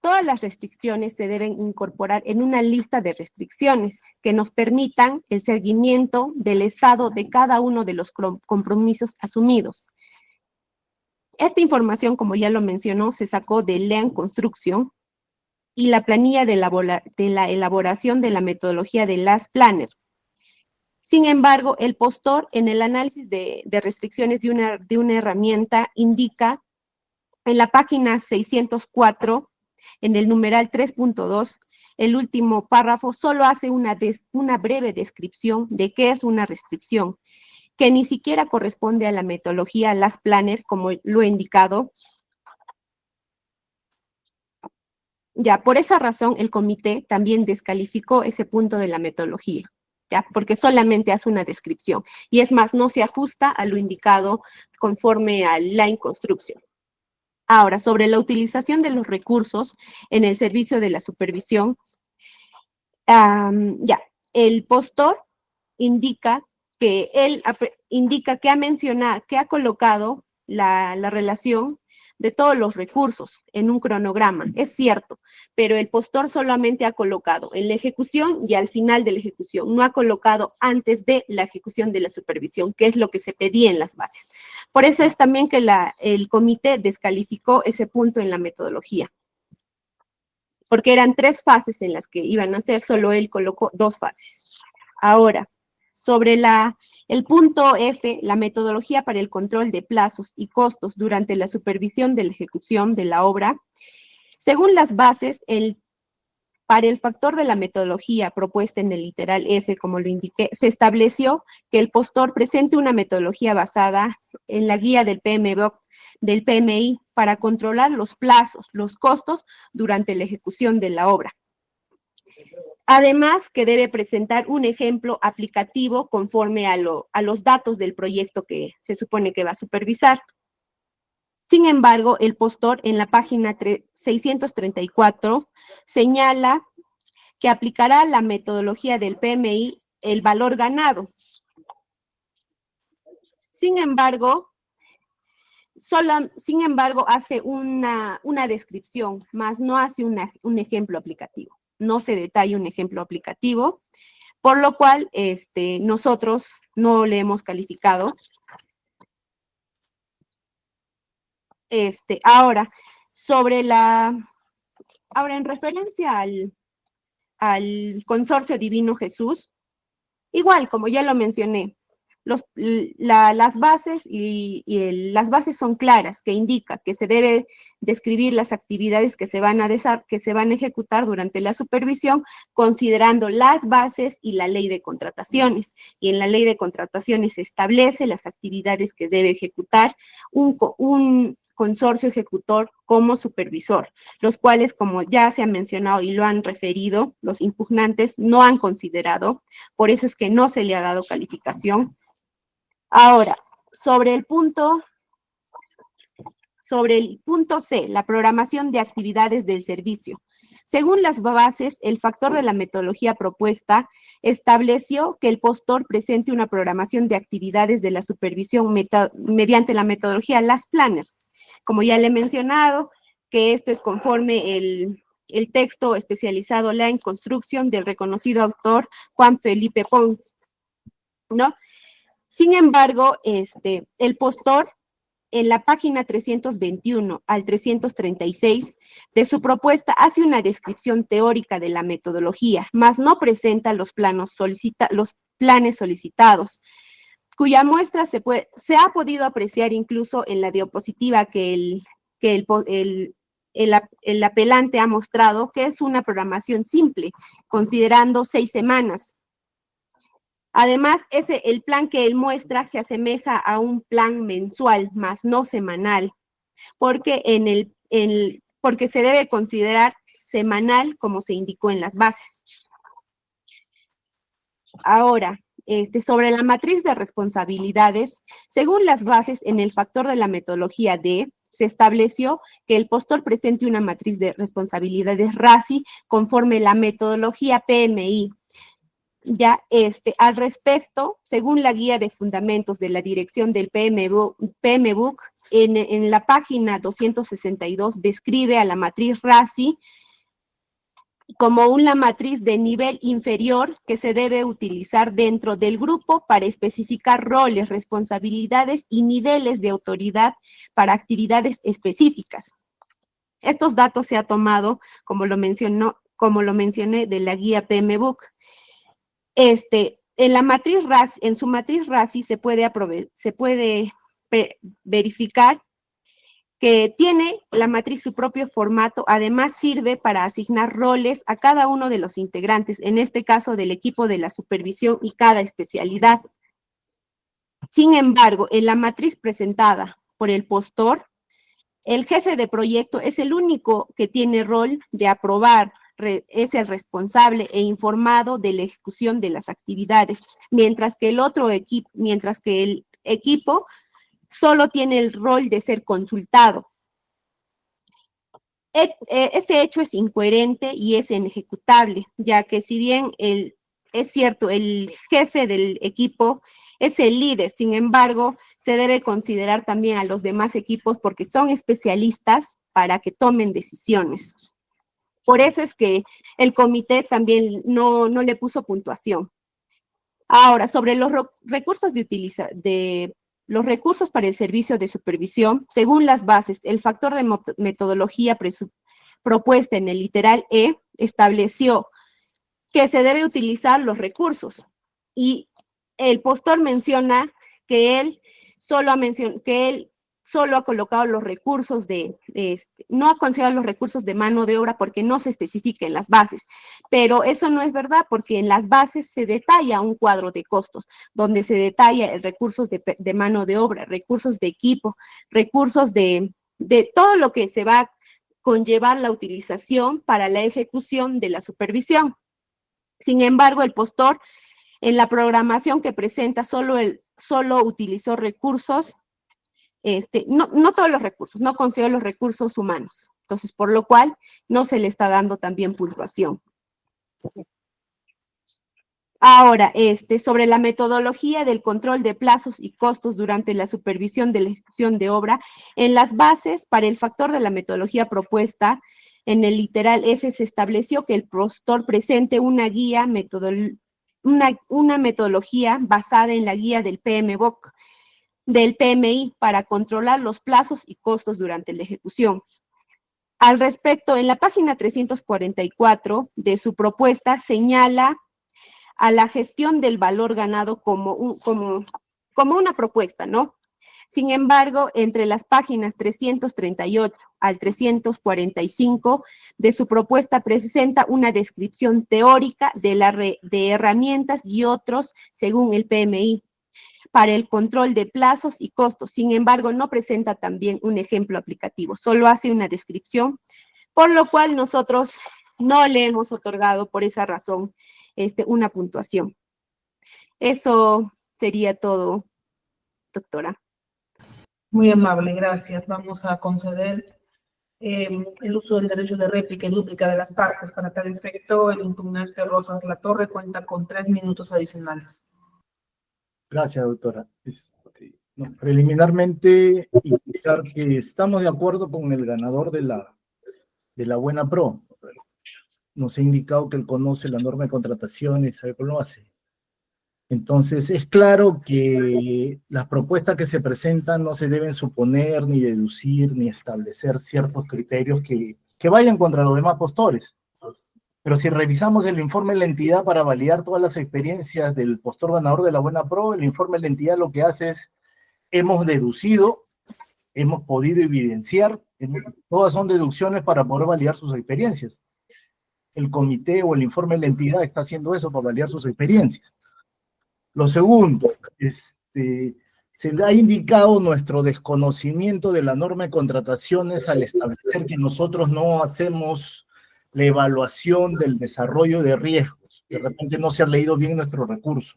todas las restricciones se deben incorporar en una lista de restricciones que nos permitan el seguimiento del estado de cada uno de los compromisos asumidos. Esta información, como ya lo mencionó, se sacó de Lean Construction y la planilla de la elaboración de la metodología de Last Planner. Sin embargo, el postor en el análisis de restricciones de una herramienta indica en la página 604, en el numeral 3.2, el último párrafo solo hace una breve descripción de qué es una restricción, que ni siquiera corresponde a la metodología Last Planner, como lo he indicado. Ya, por esa razón, el comité también descalificó ese punto de la metodología, ya, porque solamente hace una descripción. Y es más, no se ajusta a lo indicado conforme a la inconstrucción. Ahora, sobre la utilización de los recursos en el servicio de la supervisión, el postor indica que ha colocado la relación de todos los recursos en un cronograma. Es cierto, pero el postor solamente ha colocado en la ejecución y al final de la ejecución, no ha colocado antes de la ejecución de la supervisión, que es lo que se pedía en las bases. Por eso es también que el comité descalificó ese punto en la metodología, porque eran 3 fases en las que iban a hacer, solo él colocó 2 fases. Ahora, sobre el punto F, la metodología para el control de plazos y costos durante la supervisión de la ejecución de la obra. Según las bases, para el factor de la metodología propuesta en el literal F, como lo indiqué, se estableció que el postor presente una metodología basada en la guía del PMI para controlar los plazos, los costos durante la ejecución de la obra. Además, que debe presentar un ejemplo aplicativo conforme a los datos del proyecto que se supone que va a supervisar. Sin embargo, el postor en la página 634 señala que aplicará la metodología del PMI el valor ganado. Sin embargo, hace una descripción, más no hace un ejemplo aplicativo. No se detalla un ejemplo aplicativo, por lo cual nosotros no le hemos calificado. Ahora, en referencia al Consorcio Divino Jesús, igual, como ya lo mencioné, las bases las bases son claras, que indica que se debe describir las actividades que se van a ejecutar durante la supervisión, considerando las bases y la ley de contrataciones. Y en la ley de contrataciones se establece las actividades que debe ejecutar un consorcio ejecutor como supervisor, los cuales, como ya se ha mencionado y lo han referido, los impugnantes no han considerado, por eso es que no se le ha dado calificación. Ahora, sobre el punto C, la programación de actividades del servicio. Según las bases, el factor de la metodología propuesta estableció que el postor presente una programación de actividades de la supervisión mediante la metodología Las Planners. Como ya le he mencionado, que esto es conforme el texto especializado La Construcción del reconocido autor Juan Felipe Pons, ¿no? Sin embargo, el postor, en la página 321 al 336 de su propuesta, hace una descripción teórica de la metodología, mas no presenta los planes solicitados, cuya muestra se ha podido apreciar incluso en la diapositiva que el apelante ha mostrado, que es una programación simple, considerando 6 semanas. Además, el plan que él muestra se asemeja a un plan mensual, más no semanal, porque porque se debe considerar semanal, como se indicó en las bases. Ahora, sobre la matriz de responsabilidades, según las bases en el factor de la metodología D, se estableció que el postor presente una matriz de responsabilidades RACI conforme la metodología PMI. Ya, al respecto, según la guía de fundamentos de la dirección del PMBOK, en la página 262 describe a la matriz RACI como una matriz de nivel inferior que se debe utilizar dentro del grupo para especificar roles, responsabilidades y niveles de autoridad para actividades específicas. Estos datos se ha tomado, como lo mencioné, de la guía PMBOK. En su matriz RACI se puede verificar que tiene la matriz su propio formato, además sirve para asignar roles a cada uno de los integrantes, en este caso del equipo de la supervisión y cada especialidad. Sin embargo, en la matriz presentada por el postor, el jefe de proyecto es el único que tiene rol de aprobar, es el responsable e informado de la ejecución de las actividades, mientras que el equipo solo tiene el rol de ser consultado. Ese hecho es incoherente y es inejecutable, ya que si bien es cierto, el jefe del equipo es el líder, sin embargo, se debe considerar también a los demás equipos porque son especialistas para que tomen decisiones. Por eso es que el comité también no le puso puntuación. Ahora, sobre los recursos los recursos para el servicio de supervisión, según las bases, el factor de metodología propuesta en el literal E estableció que se debe utilizar los recursos. Y el postor menciona que él solo ha colocado los recursos no ha considerado los recursos de mano de obra porque no se especifica en las bases, pero eso no es verdad porque en las bases se detalla un cuadro de costos, donde se detalla recursos de mano de obra, recursos de equipo, recursos de todo lo que se va a conllevar la utilización para la ejecución de la supervisión. Sin embargo, el postor en la programación que presenta solo utilizó recursos, no todos los recursos, no consideró los recursos humanos. Entonces, por lo cual, no se le está dando también puntuación. Ahora, sobre la metodología del control de plazos y costos durante la supervisión de la ejecución de obra, en las bases para el factor de la metodología propuesta, en el literal F se estableció que el postor presente una guía, una metodología basada en la guía del PMBOK, del PMI, para controlar los plazos y costos durante la ejecución. Al respecto, en la página 344 de su propuesta señala a la gestión del valor ganado como una propuesta, ¿no? Sin embargo, entre las páginas 338 al 345 de su propuesta presenta una descripción teórica de herramientas y otros según el PMI para el control de plazos y costos. Sin embargo, no presenta también un ejemplo aplicativo, solo hace una descripción, por lo cual nosotros no le hemos otorgado por esa razón una puntuación. Eso sería todo, doctora. Muy amable, gracias. Vamos a conceder el uso del derecho de réplica y dúplica de las partes. Para tal efecto, el impugnante Rosas Latorre cuenta con 3 minutos adicionales. Gracias, doctora. Preliminarmente, indicar que estamos de acuerdo con el ganador de la Buena Pro. Nos ha indicado que él conoce la norma de contrataciones, sabe cómo lo hace. Entonces, es claro que las propuestas que se presentan no se deben suponer, ni deducir, ni establecer ciertos criterios que vayan contra los demás postores. Pero si revisamos el informe de la entidad para validar todas las experiencias del postor ganador de la Buena Pro, el informe de la entidad lo que hace es, hemos deducido, hemos podido evidenciar, todas son deducciones para poder validar sus experiencias. El comité o el informe de la entidad está haciendo eso para validar sus experiencias. Lo segundo, se le ha indicado nuestro desconocimiento de la norma de contrataciones al establecer que nosotros no hacemos la evaluación del desarrollo de riesgos. De repente no se ha leído bien nuestro recurso.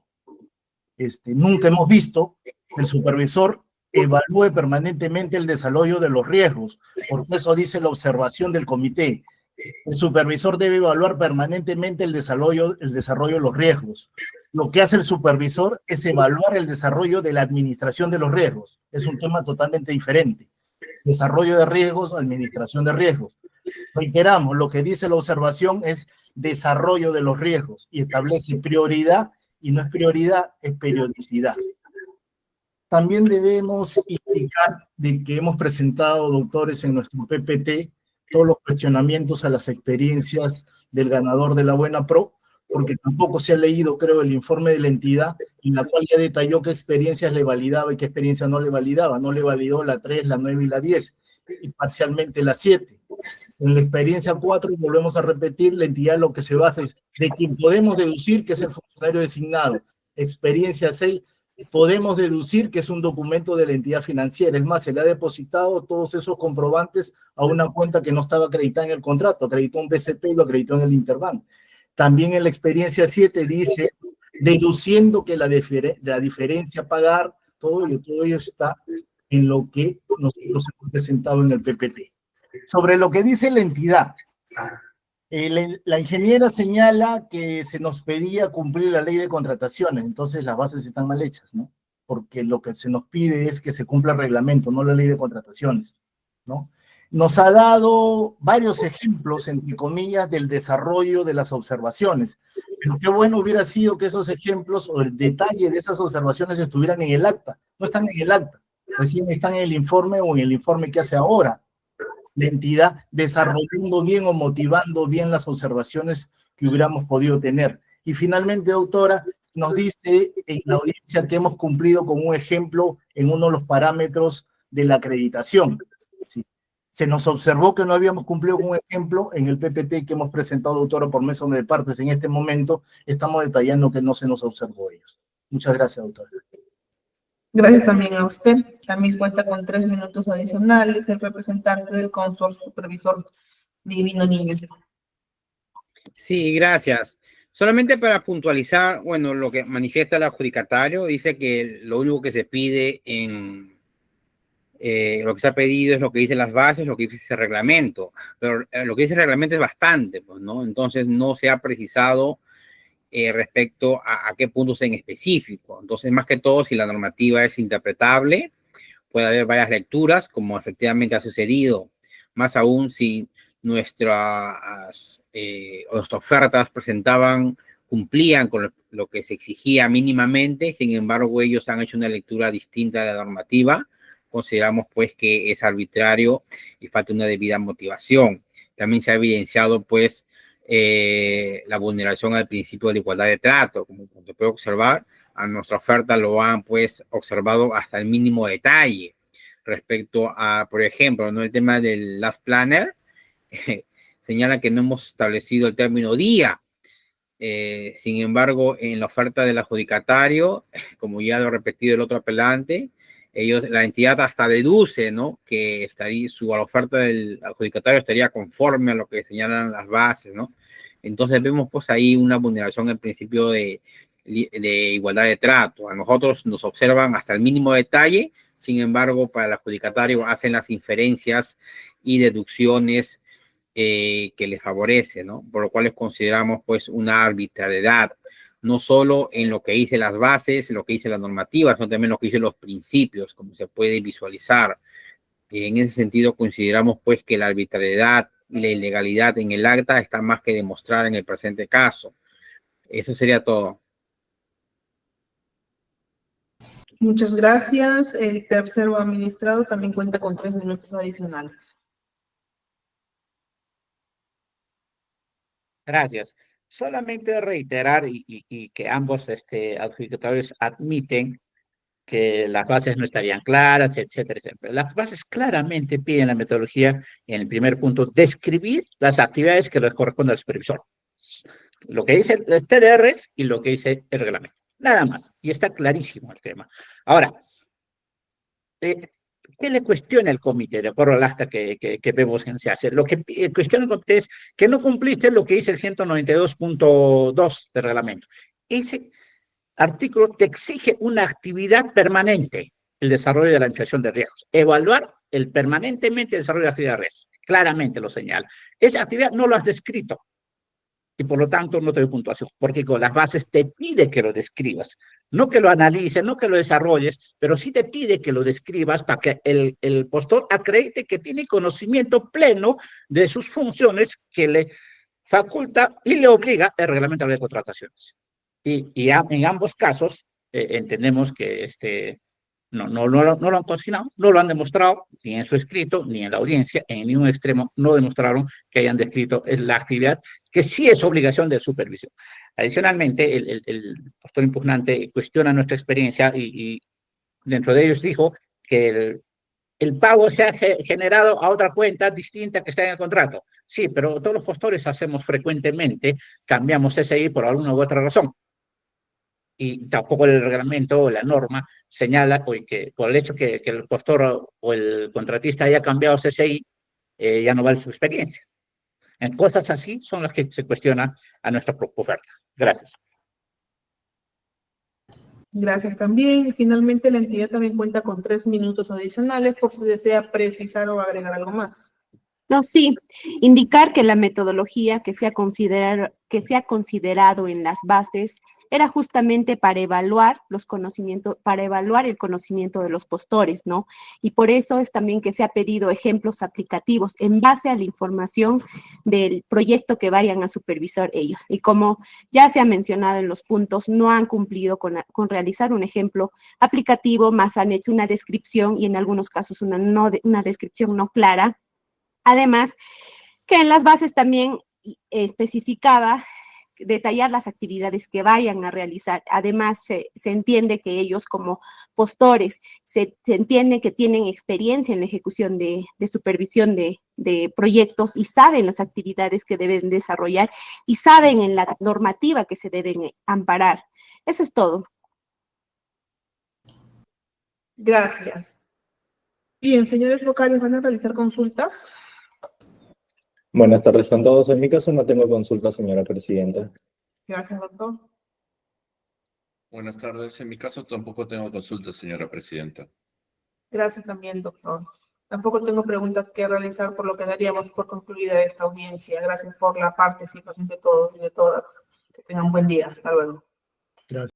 Nunca hemos visto que el supervisor evalúe permanentemente el desarrollo de los riesgos, porque eso dice la observación del comité. El supervisor debe evaluar permanentemente el desarrollo de los riesgos. Lo que hace el supervisor es evaluar el desarrollo de la administración de los riesgos. Es un tema totalmente diferente. Desarrollo de riesgos, administración de riesgos. Reiteramos, lo que dice la observación es desarrollo de los riesgos y establece prioridad, y no es prioridad, es periodicidad. También debemos indicar de que hemos presentado, doctores, en nuestro PPT, todos los cuestionamientos a las experiencias del ganador de la Buena Pro, porque tampoco se ha leído, creo, el informe de la entidad, en la cual ya detalló qué experiencias le validaba y qué experiencias no le validaba. No le validó la 3, la 9 y la 10, y parcialmente la 7. En la experiencia 4, y volvemos a repetir, la entidad lo que se basa es de quien podemos deducir que es el funcionario designado. Experiencia 6, podemos deducir que es un documento de la entidad financiera. Es más, se le ha depositado todos esos comprobantes a una cuenta que no estaba acreditada en el contrato. Acreditó un BCP y lo acreditó en el Interbank. También en la experiencia 7 dice, deduciendo que la diferencia a pagar, todo ello está en lo que nosotros hemos presentado en el PPT. Sobre lo que dice la entidad, la ingeniera señala que se nos pedía cumplir la ley de contrataciones, entonces las bases están mal hechas, ¿no? Porque lo que se nos pide es que se cumpla el reglamento, no la ley de contrataciones, ¿no? Nos ha dado varios ejemplos, entre comillas, del desarrollo de las observaciones, pero qué bueno hubiera sido que esos ejemplos o el detalle de esas observaciones estuvieran en el acta. No están en el acta, recién están en el informe o en el informe que hace ahora la entidad, desarrollando bien o motivando bien las observaciones que hubiéramos podido tener. Y finalmente, doctora, nos dice en la audiencia que hemos cumplido con un ejemplo en uno de los parámetros de la acreditación. ¿Sí? Se nos observó que no habíamos cumplido con un ejemplo en el PPT que hemos presentado, doctora, por mesa de partes. En este momento estamos detallando que no se nos observó ellos. Muchas gracias, doctora. Gracias también a usted. También cuenta con 3 minutos adicionales el representante del consorcio supervisor Divino Niño. Sí, gracias. Solamente para puntualizar, bueno, lo que manifiesta el adjudicatario, dice que lo único que se pide en lo que se ha pedido es lo que dicen las bases, lo que dice ese reglamento, pero lo que dice el reglamento es bastante, pues, ¿no? Entonces no se ha precisado respecto a qué puntos en específico. Entonces, más que todo, si la normativa es interpretable, puede haber varias lecturas, como efectivamente ha sucedido, más aún si nuestras ofertas cumplían con lo que se exigía mínimamente. Sin embargo, ellos han hecho una lectura distinta de la normativa. Consideramos pues que es arbitrario y falta una debida motivación. También se ha evidenciado pues la vulneración al principio de igualdad de trato. Como se puede observar, a nuestra oferta lo han pues observado hasta el mínimo detalle. Respecto a, por ejemplo, ¿no?, el tema del last planner, señala que no hemos establecido el término día. Sin embargo, en la oferta del adjudicatario, como ya lo ha repetido el otro apelante, la entidad hasta deduce, ¿no?, que la oferta del adjudicatario estaría conforme a lo que señalan las bases, ¿no? Entonces vemos pues ahí una vulneración al principio de igualdad de trato. A nosotros nos observan hasta el mínimo detalle, sin embargo, para el adjudicatario hacen las inferencias y deducciones que les favorece, ¿no? Por lo cual consideramos pues una arbitrariedad, no solo en lo que dice las bases, lo que dice la normativa, sino también lo que dice los principios, como se puede visualizar. En ese sentido consideramos pues que la arbitrariedad y la ilegalidad en el acta está más que demostrada en el presente caso. Eso sería todo. Muchas gracias. El tercero administrado también cuenta con 3 minutos adicionales. Gracias. Solamente reiterar y que ambos adjudicatarios admiten que las bases no estarían claras, etcétera, etcétera. Las bases claramente piden la metodología, en el primer punto, describir las actividades que les corresponde al supervisor. Lo que dice el TDRs y lo que dice el reglamento. Nada más. Y está clarísimo el tema. Ahora, ¿qué le cuestiona el comité de acuerdo al acta que vemos en SEACE? Lo que cuestiona el comité es que no cumpliste lo que dice el 192.2 del reglamento. Ese artículo te exige una actividad permanente, el desarrollo de la administración de riesgos. Evaluar permanentemente el desarrollo de la actividad de riesgos. Claramente lo señala. Esa actividad no lo has descrito y por lo tanto no te doy puntuación, porque con las bases te pide que lo describas. No que lo analices, no que lo desarrolles, pero sí te pide que lo describas para que el postor acredite que tiene conocimiento pleno de sus funciones que le faculta y le obliga el reglamento de contrataciones. Y en ambos casos entendemos que no lo han consignado, no lo han demostrado, ni en su escrito, ni en la audiencia, en ningún extremo no demostraron que hayan descrito la actividad, que sí es obligación de supervisión. Adicionalmente, el postor impugnante cuestiona nuestra experiencia y dentro de ellos dijo que el pago se ha generado a otra cuenta distinta que está en el contrato. Sí, pero todos los postores hacemos frecuentemente, cambiamos SI por alguna u otra razón. Y tampoco el reglamento o la norma señala que por el hecho que el postor o el contratista haya cambiado CCI, ya no vale su experiencia. En cosas así son las que se cuestionan a nuestra oferta. Gracias. Gracias también. Y finalmente, la entidad también cuenta con 3 minutos adicionales por si desea precisar o agregar algo más. No, sí, indicar que la metodología que se ha considerado en las bases era justamente para evaluar los conocimientos, para evaluar el conocimiento de los postores, ¿no? Y por eso es también que se ha pedido ejemplos aplicativos en base a la información del proyecto que vayan a supervisar ellos. Y como ya se ha mencionado en los puntos, no han cumplido con realizar un ejemplo aplicativo, más han hecho una descripción y en algunos casos una descripción no clara. Además, que en las bases también especificaba detallar las actividades que vayan a realizar. Además, se entiende que ellos como postores, se entiende que tienen experiencia en la ejecución de supervisión de proyectos y saben las actividades que deben desarrollar y saben en la normativa que se deben amparar. Eso es todo. Gracias. Bien, señores vocales, ¿van a realizar consultas? Buenas tardes con todos. En mi caso no tengo consulta, señora presidenta. Gracias, doctor. Buenas tardes. En mi caso tampoco tengo consulta, señora presidenta. Gracias también, doctor. Tampoco tengo preguntas que realizar, por lo que daríamos por concluida esta audiencia. Gracias por la participación de todos y de todas. Que tengan buen día. Hasta luego. Gracias.